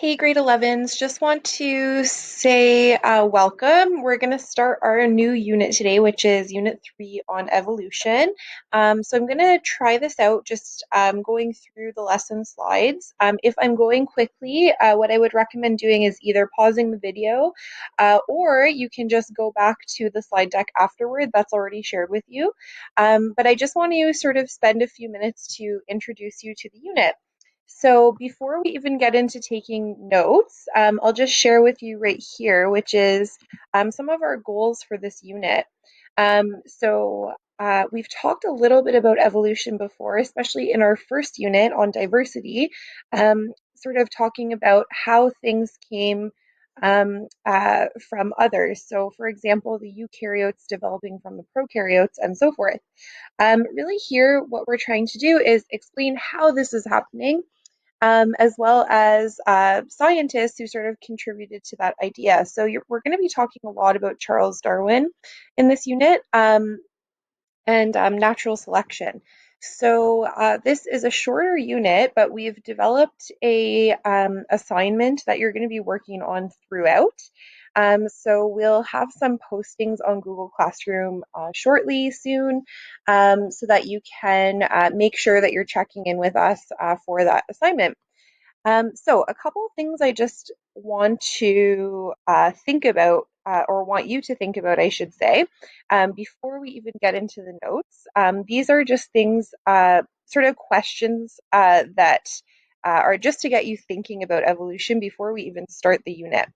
Hey, grade 11s, just want to say welcome. We're going to start our new unit today, which is Unit 3 on evolution. So I'm going to try this out, just going through the lesson slides. If I'm going quickly, what I would recommend doing is either pausing the video or you can just go back to the slide deck afterward. That's already shared with you. But I just want to sort of spend a few minutes to introduce you to the unit. So before we even get into taking notes, I'll just share with you right here, which is some of our goals for this unit. We've talked a little bit about evolution before, especially in our first unit on diversity, sort of talking about how things came from others. So, for example, the eukaryotes developing from the prokaryotes and so forth. Really here, what we're trying to do is explain how this is happening as well as scientists who sort of contributed to that idea. So we're going to be talking a lot about Charles Darwin in this unit and natural selection. So this is a shorter unit, but we've developed a assignment that you're going to be working on throughout. So we'll have some postings on Google Classroom shortly soon so that you can make sure that you're checking in with us for that assignment. So a couple of things I just want to think about, or want you to think about, I should say, before we even get into the notes. These are just things, sort of questions that are just to get you thinking about evolution before we even start the unit.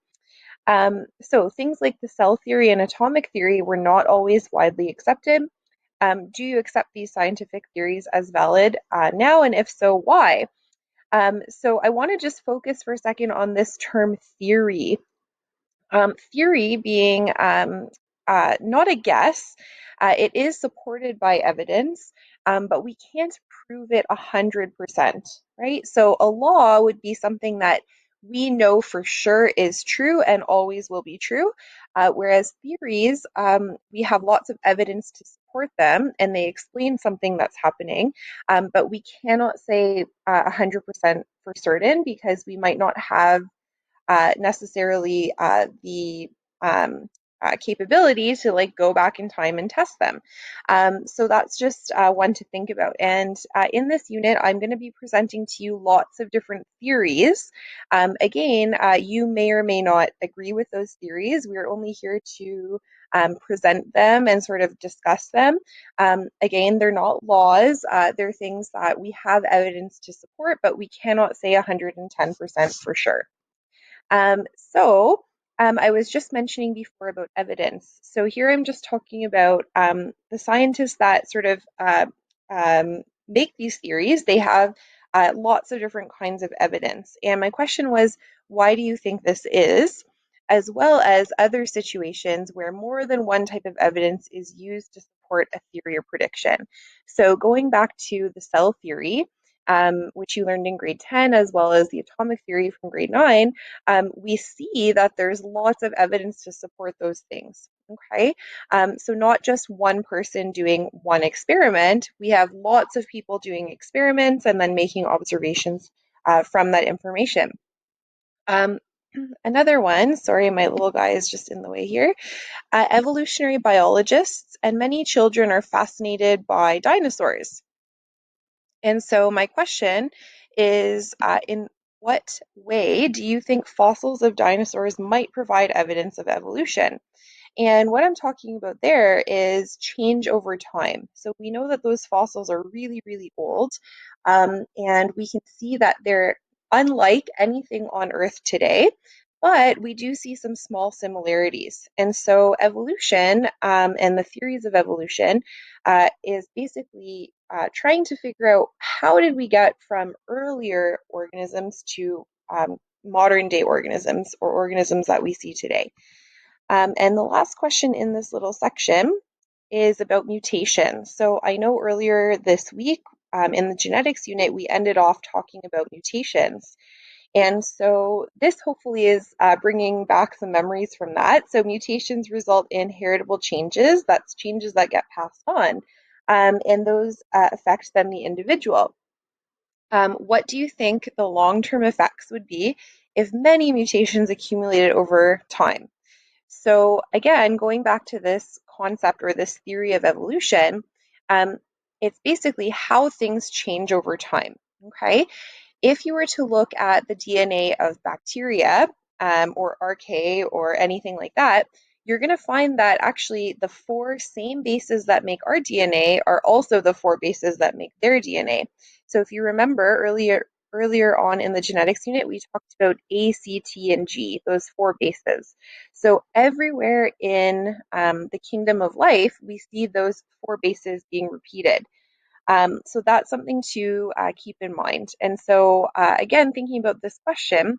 So things like the cell theory and atomic theory were not always widely accepted. Do you accept these scientific theories as valid now? And if so, why? So I want to just focus for a second on this term theory. Theory being not a guess, it is supported by evidence, but we can't prove it 100%, right? So a law would be something that we know for sure is true and always will be true, whereas theories, we have lots of evidence to support them and they explain something that's happening, but we cannot say 100% for certain because we might not have necessarily the capability to like go back in time and test them. So that's just one to think about. And in this unit, I'm going to be presenting to you lots of different theories. Again, you may or may not agree with those theories. We're only here to present them and sort of discuss them. Again, they're not laws. They're things that we have evidence to support, but we cannot say 110% for sure. I was just mentioning before about evidence. So here I'm just talking about the scientists that sort of make these theories. They have lots of different kinds of evidence. And my question was, why do you think this is? As well as other situations where more than one type of evidence is used to support a theory or prediction. So going back to the cell theory, which you learned in grade 10, as well as the atomic theory from grade 9, we see that there's lots of evidence to support those things. Okay, so not just one person doing one experiment, we have lots of people doing experiments and then making observations from that information. Um, Another one, sorry, my little guy is just in the way here. Evolutionary biologists and many children are fascinated by dinosaurs. And so my question is, in what way do you think fossils of dinosaurs might provide evidence of evolution? And what I'm talking about there is change over time. So we know that those fossils are really, really old, and we can see that they're unlike anything on Earth today, but we do see some small similarities. And so evolution and the theories of evolution is basically trying to figure out how did we get from earlier organisms to modern day organisms or organisms that we see today. And the last question in this little section is about mutation. So I know earlier this week in the genetics unit, we ended off talking about mutations. And so this hopefully is bringing back some memories from that. So mutations result in heritable changes. That's changes that get passed on. And those affect then the individual. What do you think the long-term effects would be if many mutations accumulated over time. So again, going back to this concept or this theory of evolution, um, it's basically how things change over time. Okay, if you were to look at the DNA of bacteria or archaea or anything like that, you're going to find that actually the four same bases that make our DNA are also the four bases that make their DNA. So if you remember earlier on in the genetics unit, we talked about A, C, T, and G, those four bases. So everywhere in the kingdom of life, we see those four bases being repeated. So that's something to keep in mind. And so, again, thinking about this question,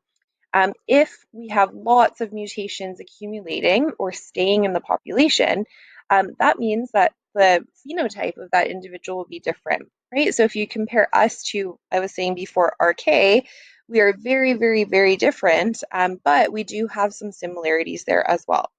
if we have lots of mutations accumulating or staying in the population, that means that the phenotype of that individual will be different, right? So if you compare us to, I was saying before, RK, we are very, very, very different, but we do have some similarities there as well.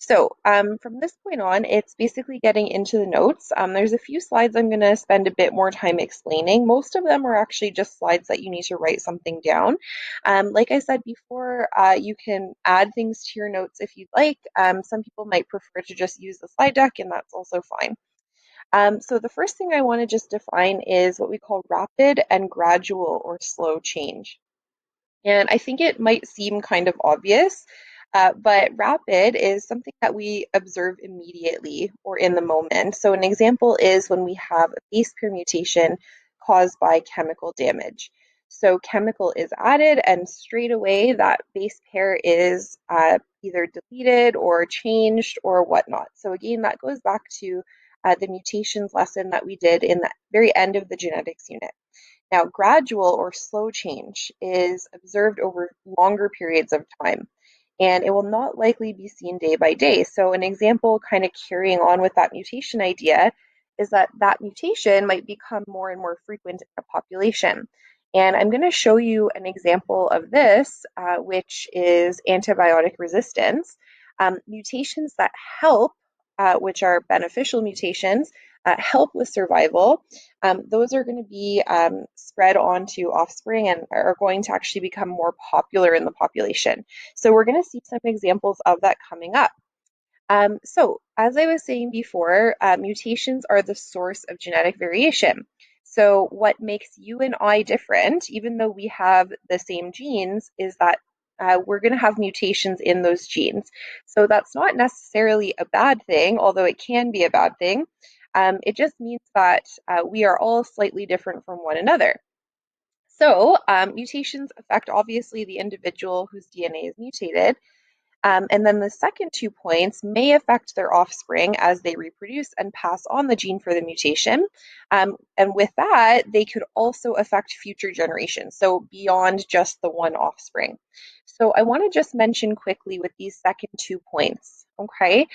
So from this point on, it's basically getting into the notes. There's a few slides I'm going to spend a bit more time explaining. Most of them are actually just slides that you need to write something down. Like I said before, you can add things to your notes if you'd like. Some people might prefer to just use the slide deck, and that's also fine. So the first thing I want to just define is what we call rapid and gradual or slow change. And I think it might seem kind of obvious, but rapid is something that we observe immediately or in the moment. So an example is when we have a base pair mutation caused by chemical damage. So chemical is added and straight away that base pair is either deleted or changed or whatnot. So again, that goes back to the mutations lesson that we did in the very end of the genetics unit. Now, gradual or slow change is observed over longer periods of time, and it will not likely be seen day by day. So, an example kind of carrying on with that mutation idea is that that mutation might become more and more frequent in a population. And I'm going to show you an example of this, which is antibiotic resistance. Mutations that help, which are beneficial mutations, help with survival, those are going to be spread onto offspring and are going to actually become more popular in the population. So we're going to see some examples of that coming up. So, as I was saying before, mutations are the source of genetic variation. So, what makes you and I different, even though we have the same genes, is that we're going to have mutations in those genes. So, that's not necessarily a bad thing, although it can be a bad thing. It just means that we are all slightly different from one another. So, mutations affect obviously the individual whose DNA is mutated, and then the second 2 points may affect their offspring as they reproduce and pass on the gene for the mutation. And with that, they could also affect future generations, so beyond just the one offspring. So I want to just mention quickly with these second 2 points, okay?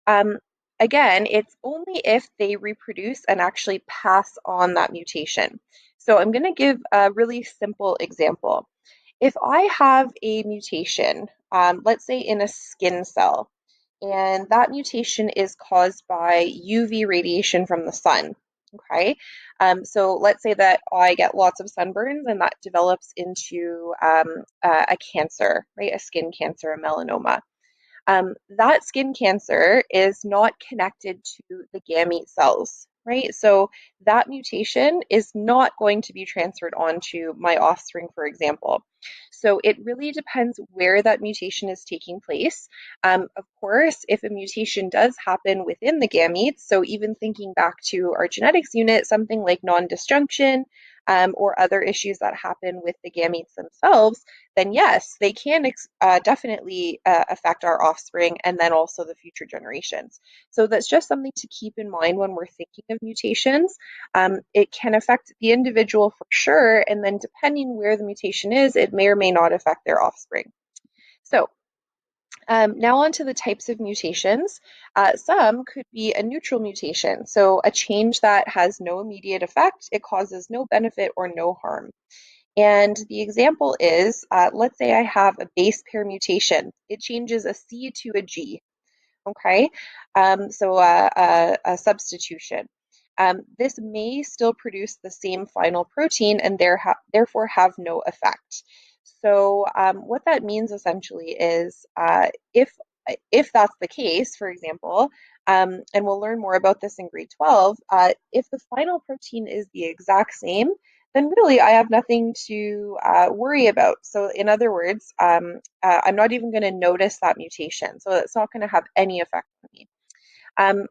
Um, Again, it's only if they reproduce and actually pass on that mutation. So I'm going to give a really simple example. If I have a mutation, let's say in a skin cell, and that mutation is caused by UV radiation from the sun, okay? So let's say that I get lots of sunburns and that develops into a cancer, right? A skin cancer, a melanoma. That skin cancer is not connected to the gamete cells, right? So that mutation is not going to be transferred onto my offspring, for example. So it really depends where that mutation is taking place. Of course, if a mutation does happen within the gametes, so even thinking back to our genetics unit, something like non-disjunction or other issues that happen with the gametes themselves, then yes, they can definitely affect our offspring and then also the future generations. So that's just something to keep in mind when we're thinking of mutations. It can affect the individual for sure, and then depending where the mutation is, it may or may not affect their offspring. So now on to the types of mutations. Some could be a neutral mutation, so a change that has no immediate effect, it causes no benefit or no harm. And the example is, let's say I have a base pair mutation. It changes a C to a G, okay? So a substitution. This may still produce the same final protein and therefore have no effect. So what that means essentially is if that's the case, for example, and we'll learn more about this in grade 12, if the final protein is the exact same, then really I have nothing to worry about. So in other words, I'm not even going to notice that mutation. So it's not going to have any effect on me. Um,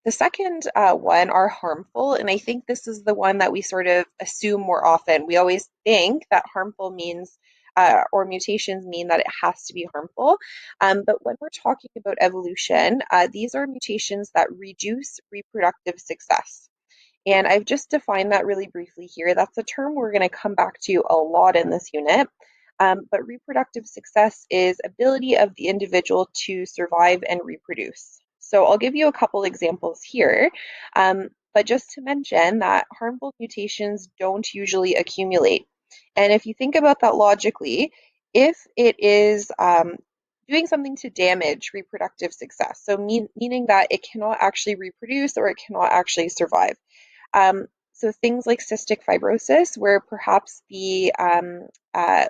the second one are harmful, and I think this is the one that we sort of assume more often. We always think that harmful means, or mutations mean that it has to be harmful. But when we're talking about evolution, these are mutations that reduce reproductive success. And I've just defined that really briefly here. That's a term we're going to come back to a lot in this unit. But reproductive success is ability of the individual to survive and reproduce. So I'll give you a couple examples here. But just to mention that harmful mutations don't usually accumulate. And if you think about that logically, if it is doing something to damage reproductive success, so meaning that it cannot actually reproduce or it cannot actually survive, so things like cystic fibrosis, where perhaps the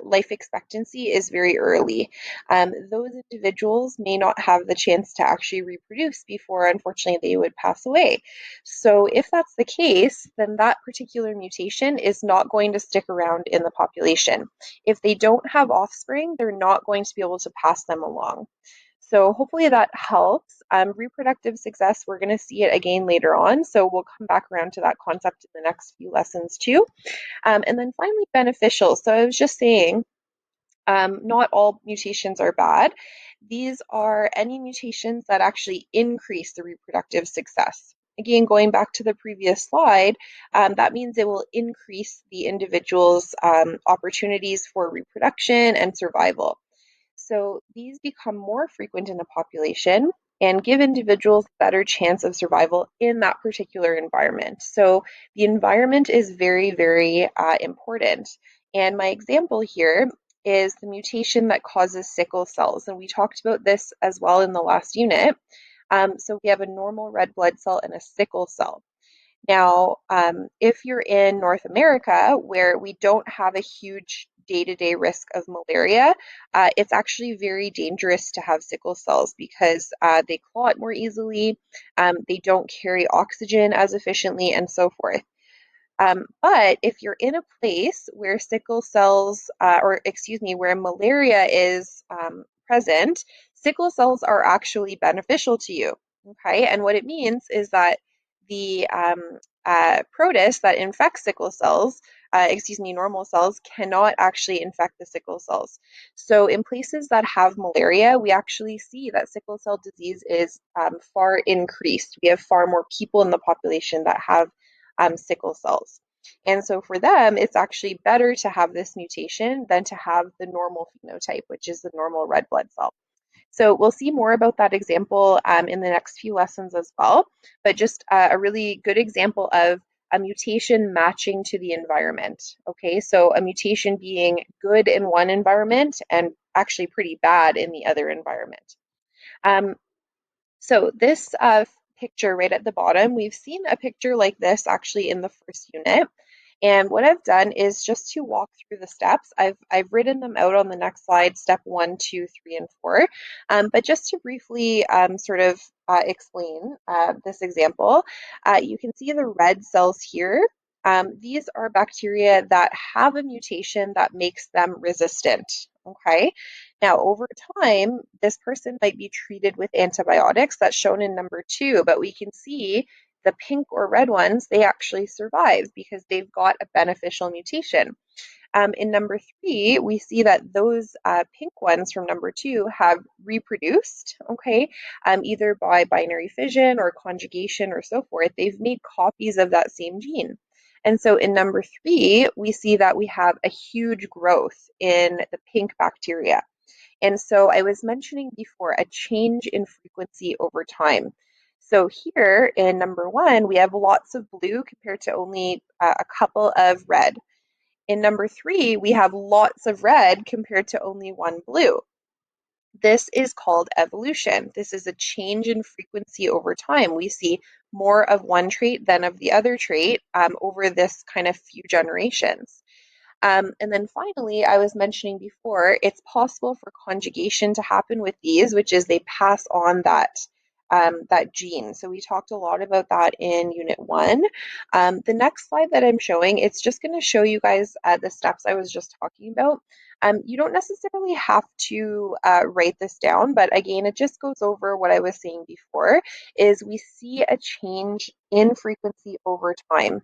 life expectancy is very early, those individuals may not have the chance to actually reproduce before, unfortunately, they would pass away. So if that's the case, then that particular mutation is not going to stick around in the population. If they don't have offspring, they're not going to be able to pass them along. So hopefully that helps. Reproductive success, we're going to see it again later on. So we'll come back around to that concept in the next few lessons too. And then finally, beneficial. So I was just saying, not all mutations are bad. These are any mutations that actually increase the reproductive success. Again, going back to the previous slide, that means it will increase the individual's opportunities for reproduction and survival. So these become more frequent in the population and give individuals a better chance of survival in that particular environment. So the environment is very, very important. And my example here is the mutation that causes sickle cells. And we talked about this as well in the last unit. So we have a normal red blood cell and a sickle cell. Now, if you're in North America where we don't have a huge day-to-day risk of malaria, it's actually very dangerous to have sickle cells because they clot more easily, they don't carry oxygen as efficiently, and so forth. But if you're in a place where sickle cells, or excuse me, where malaria is present, sickle cells are actually beneficial to you. Okay, and what it means is that the protists that infect sickle cells, excuse me, normal cells, cannot actually infect the sickle cells. So in places that have malaria, we actually see that sickle cell disease is far increased. We have far more people in the population that have sickle cells. And so for them, it's actually better to have this mutation than to have the normal phenotype, which is the normal red blood cell. So we'll see more about that example in the next few lessons as well, but just a really good example of a mutation matching to the environment. Okay, so a mutation being good in one environment and actually pretty bad in the other environment. Um, so this picture right at the bottom, we've seen a picture like this actually in the first unit. And what I've done is just to walk through the steps. I've written them out on the next slide, step 1, 2, 3, and 4. But just to briefly sort of explain this example, you can see the red cells here. These are bacteria that have a mutation that makes them resistant. Okay, now over time, this person might be treated with antibiotics. That's shown in number 2, but we can see the pink or red ones, they actually survive because they've got a beneficial mutation. In number 3, we see that those pink ones from number 2 have reproduced, okay, either by binary fission or conjugation or so forth. They've made copies of that same gene. And so in number 3, we see that we have a huge growth in the pink bacteria. And so I was mentioning before a change in frequency over time. So here in number 1, we have lots of blue compared to only a couple of red. In number 3, we have lots of red compared to only one blue. This is called evolution. This is a change in frequency over time. We see more of one trait than of the other trait over this kind of few generations. And then finally, I was mentioning before, it's possible for conjugation to happen with these, which is they pass on that gene. So we talked a lot about that in Unit 1. The next slide that I'm showing, it's just going to show you guys the steps I was just talking about. You don't necessarily have to write this down, but again, it just goes over what I was saying before, is we see a change in frequency over time.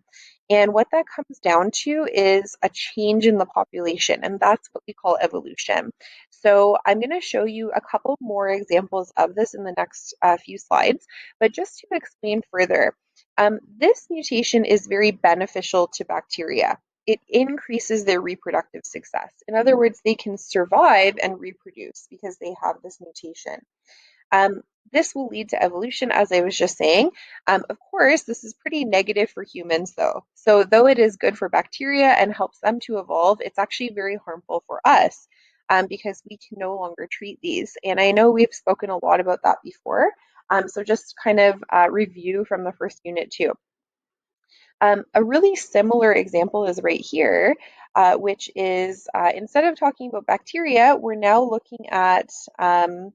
And what that comes down to is a change in the population, and that's what we call evolution. So I'm going to show you a couple more examples of this in the next few slides, but just to explain further, this mutation is very beneficial to bacteria. It increases their reproductive success. In other words, they can survive and reproduce because they have this mutation. Um, this will lead to evolution, as I was just saying. Of course, this is pretty negative for humans, though. So, though it is good for bacteria and helps them to evolve, it's actually very harmful for us because we can no longer treat these. And I know we've spoken a lot about that before. So, just kind of review from the first unit, too. A really similar example is right here, which is instead of talking about bacteria, we're now looking at um,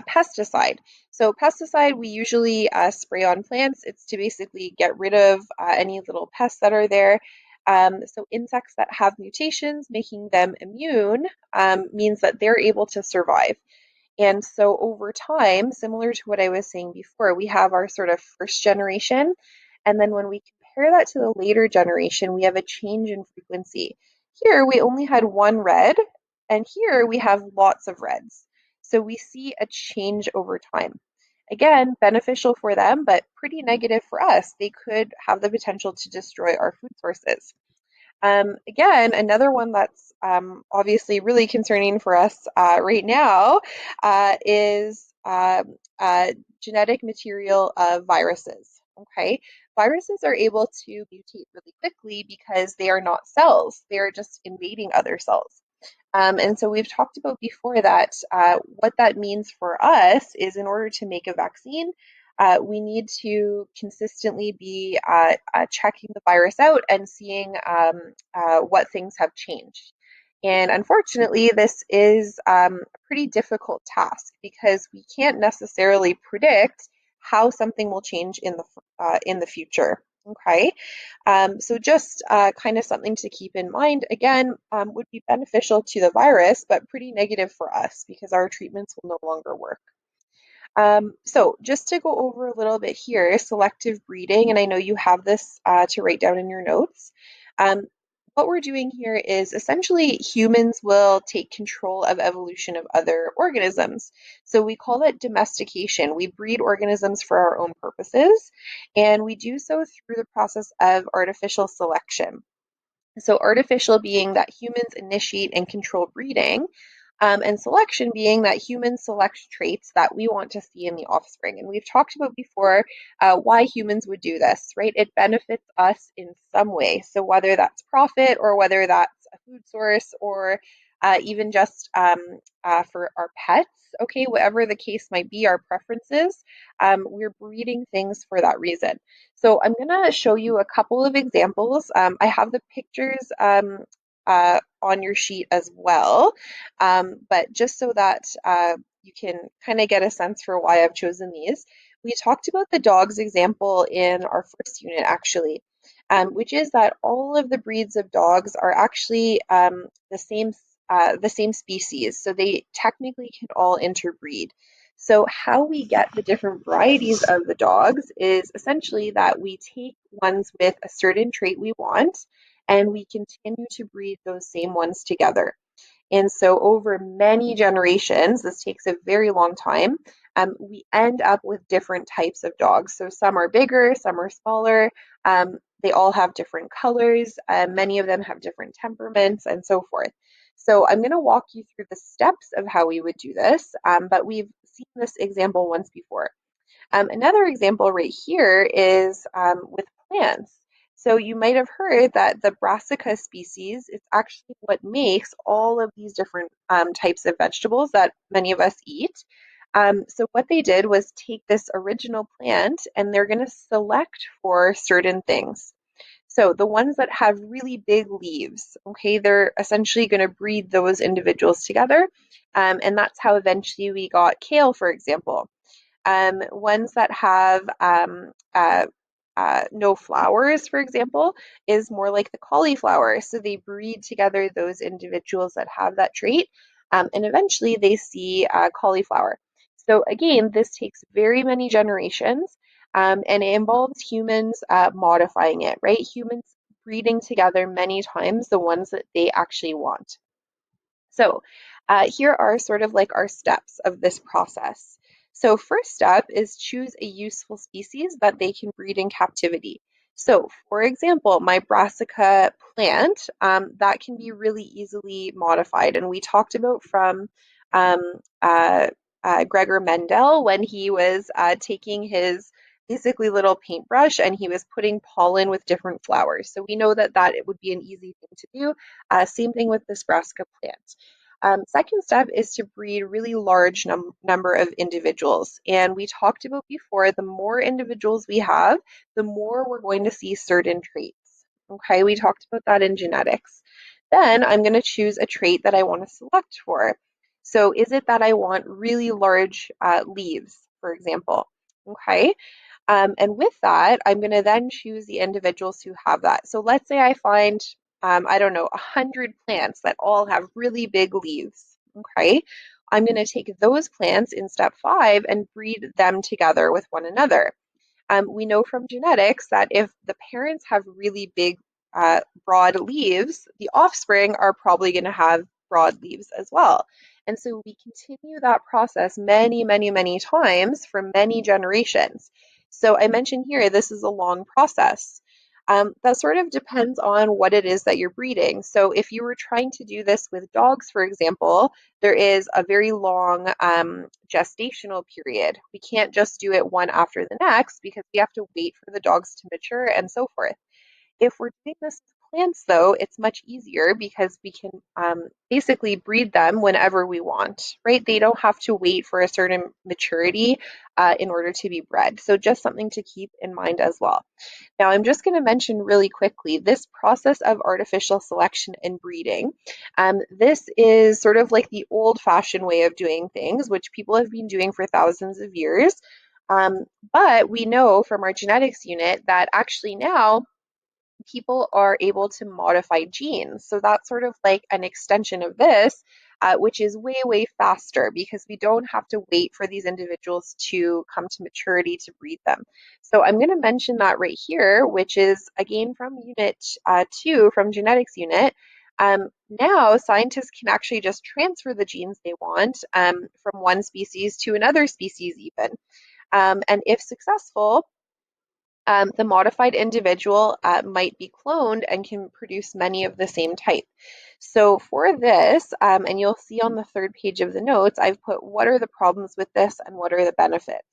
pesticide. So pesticide we usually spray on plants. It's to basically get rid of any little pests that are there. So insects that have mutations, making them immune, means that they're able to survive. And so over time, similar to what I was saying before, we have our sort of first generation. And then when we compare that to the later generation, we have a change in frequency. Here we only had one red, and here we have lots of reds. So we see a change over time. Again, beneficial for them, but pretty negative for us. They could have the potential to destroy our food sources. Again, another one that's obviously really concerning for us right now is genetic material of viruses. Okay, viruses are able to mutate really quickly because they are not cells; they are just invading other cells. And so we've talked about before that what that means for us is in order to make a vaccine, we need to consistently be checking the virus out and seeing what things have changed. And unfortunately, this is a pretty difficult task because we can't necessarily predict how something will change in the future. Okay, so just kind of something to keep in mind, again, would be beneficial to the virus, but pretty negative for us because our treatments will no longer work. So just to go over a little bit here, selective breeding, and I know you have this to write down in your notes. Um, what we're doing here is essentially humans will take control of evolution of other organisms. So we call it domestication. We breed organisms for our own purposes, and we do so through the process of artificial selection. So artificial being that humans initiate and control breeding, and selection being that humans select traits that we want to see in the offspring. And we've talked about before why humans would do this, right? It benefits us in some way. So whether that's profit or whether that's a food source or even just for our pets, okay, whatever the case might be, our preferences, we're breeding things for that reason. So I'm going to show you a couple of examples. I have the pictures on your sheet as well, but just so that you can kind of get a sense for why I've chosen these. We talked about the dogs example in our first unit actually, which is that all of the breeds of dogs are actually the same species, so they technically can all interbreed. So how we get the different varieties of the dogs is essentially that we take ones with a certain trait we want and we continue to breed those same ones together. And so over many generations, this takes a very long time, we end up with different types of dogs. So some are bigger, some are smaller. They all have different colors. Many of them have different temperaments and so forth. So I'm going to walk you through the steps of how we would do this, but we've seen this example once before. Another example right here is with plants. So you might have heard that the Brassica species is actually what makes all of these different types of vegetables that many of us eat. So what they did was take this original plant and they're going to select for certain things. So the ones that have really big leaves, okay, they're essentially going to breed those individuals together. And that's how eventually we got kale, for example. Ones that have no flowers, for example, is more like the cauliflower. So they breed together those individuals that have that trait, and eventually they see cauliflower. So again, this takes very many generations, and it involves humans modifying it, right? Humans breeding together many times the ones that they actually want. So here are sort of like our steps of this process. So first step is choose a useful species that they can breed in captivity. So for example, my brassica plant, that can be really easily modified. And we talked about from um, uh, Gregor Mendel when he was taking his basically little paintbrush and he was putting pollen with different flowers. So we know that it would be an easy thing to do. Same thing with this brassica plant. Second step is to breed really large number of individuals. And we talked about before, the more individuals we have, the more we're going to see certain traits. Okay, we talked about that in genetics. Then I'm going to choose a trait that I want to select for. So is it that I want really large leaves, for example? Okay, and with that, I'm going to then choose the individuals who have that. So let's say I find, I don't know, 100 plants that all have really big leaves. Okay. I'm going to take those plants in step 5 and breed them together with one another. We know from genetics that if the parents have really big, broad leaves, the offspring are probably going to have broad leaves as well. And so we continue that process many, many, many times for many generations. So I mentioned here, this is a long process. That sort of depends on what it is that you're breeding. So if you were trying to do this with dogs, for example, there is a very long gestational period. We can't just do it one after the next because we have to wait for the dogs to mature and so forth. If we're doing this with plants, though, it's much easier because we can basically breed them whenever we want, right? They don't have to wait for a certain maturity in order to be bred. So just something to keep in mind as well. Now, I'm just going to mention really quickly this process of artificial selection and breeding. This is sort of like the old-fashioned way of doing things, which people have been doing for thousands of years. Um, but we know from our genetics unit that actually now people are able to modify genes. So that's sort of like an extension of this, which is way, way faster because we don't have to wait for these individuals to come to maturity to breed them. So I'm going to mention that right here, which is again from Unit 2, from Genetics Unit. Now scientists can actually just transfer the genes they want from one species to another species even. And if successful, the modified individual might be cloned and can produce many of the same type. So for this, and you'll see on the third page of the notes, I've put what are the problems with this and what are the benefits.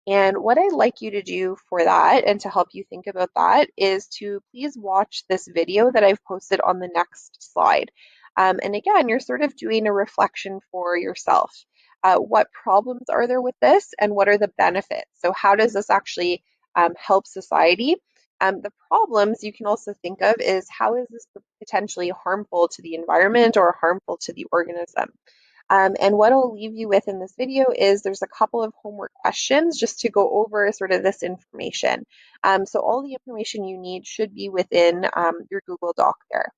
And what I'd like you to do for that and to help you think about that is to please watch this video that I've posted on the next slide. And again, you're sort of doing a reflection for yourself. What problems are there with this and what are the benefits? So how does this actually help society? The problems you can also think of is how is this potentially harmful to the environment or harmful to the organism? And what I'll leave you with in this video is there's a couple of homework questions just to go over sort of this information. So all the information you need should be within your Google Doc there.